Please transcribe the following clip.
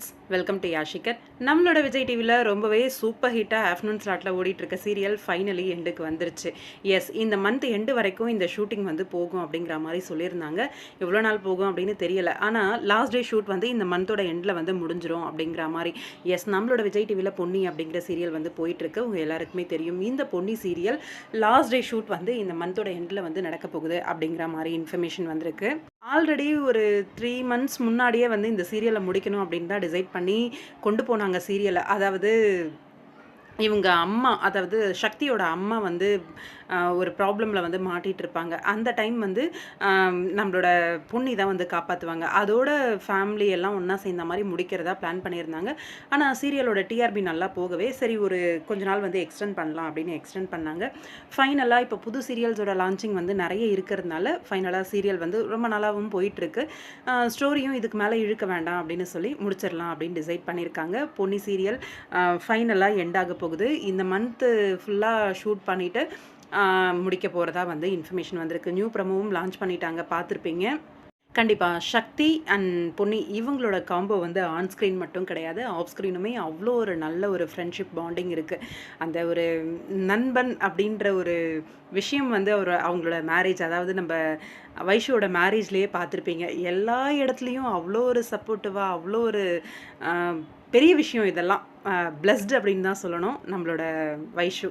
Friends, welcome to யாஷிகர். நம்மளோட விஜய் டிவியில் ரொம்பவே சூப்பர் ஹிட்டாக ஆஃப்டர்நூன் ஸ்லாட்டில் ஓடிட்டுருக்க சீரியல் ஃபைனலி எண்டுக்கு வந்துருச்சு. எஸ், இந்த மந்த் எண்டு வரைக்கும் இந்த ஷூட்டிங் வந்து போகும் அப்படிங்கிற மாதிரி சொல்லியிருந்தாங்க. எவ்வளோ நாள் போகும் அப்படின்னு தெரியல. ஆனால் லாஸ்ட் டே ஷூட் வந்து இந்த மந்தோட எண்டில் வந்து முடிஞ்சிரும் அப்படிங்கிற மாதிரி. எஸ், நம்மளோட விஜய் டிவியில் பொன்னி அப்படிங்கிற சீரியல் வந்து போயிட்டுருக்கு. உங்கள் எல்லாருக்குமே தெரியும். இந்த Ponni serial last day shoot வந்து இந்த மந்தோட எண்டில் வந்து நடக்க போகுது அப்படிங்கிற மாதிரி இன்ஃபர்மேஷன் வந்திருக்கு. ஆல்ரெடி ஒரு 3 மந்த்ஸ் முன்னாடியே வந்து இந்த சீரியலை முடிக்கணும் அப்படின்னு தான் டிசைட் பண்ணி கொண்டு போனாங்க சீரியலை. அதாவது இவங்க அம்மா, அதாவது சக்தியோட அம்மா வந்து ஒரு ப்ராப்ளமில் வந்து மாட்டிகிட்டு இருப்பாங்க. அந்த டைம் வந்து நம்மளோட பொன்னி தான் வந்து காப்பாற்றுவாங்க. அதோட ஃபேமிலி எல்லாம் ஒன்றா சேர்ந்த மாதிரி முடிக்கிறதா பிளான் பண்ணியிருந்தாங்க. ஆனால் சீரியலோட டிஆர்பி நல்லா போகவே சரி ஒரு கொஞ்ச நாள் வந்து எக்ஸ்டெண்ட் பண்ணலாம் அப்படின்னு எக்ஸ்டெண்ட் பண்ணாங்க. ஃபைனலாக இப்போ புது சீரியல்ஸோட லான்ச்சிங் வந்து நிறைய இருக்கிறதுனால ஃபைனலாக சீரியல் வந்து ரொம்ப நல்லாவும் போயிட்டுருக்கு. ஸ்டோரியும் இதுக்கு மேலே இழுக்க வேண்டாம் அப்படின்னு சொல்லி முடிச்சிடலாம் அப்படின்னு டிசைட் பண்ணியிருக்காங்க. பொன்னி சீரியல் ஃபைனலாக எண்டாக போகுது. இந்த மந்த்து ஃபுல்லாக ஷூட் பண்ணிவிட்டு முடிக்க போகிறதா வந்து இன்ஃபர்மேஷன் வந்திருக்கு. நியூ ப்ரமோவும் லான்ச் பண்ணிட்டாங்க, பார்த்துருப்பீங்க. கண்டிப்பாக சக்தி அண்ட் பொன்னி இவங்களோட காம்போ வந்து ஆன் ஸ்க்ரீன் மட்டும் கிடையாது, ஆஃப் ஸ்க்ரீனுமே அவ்வளோ ஒரு நல்ல ஒரு ஃப்ரெண்ட்ஷிப் பாண்டிங் இருக்குது. அந்த ஒரு நண்பன் அப்படின்ற ஒரு விஷயம் வந்து அவங்களோட மேரேஜ், அதாவது நம்ம வைஷுவோட மேரேஜ்லேயே பார்த்துருப்பீங்க. எல்லா இடத்துலையும் அவ்வளோ ஒரு சப்போர்ட்டிவாக, அவ்வளோ ஒரு பெரிய விஷயம் இதெல்லாம். பிளஸ்டு அப்படின்னு தான் சொல்லணும் நம்மளோட வைஷு.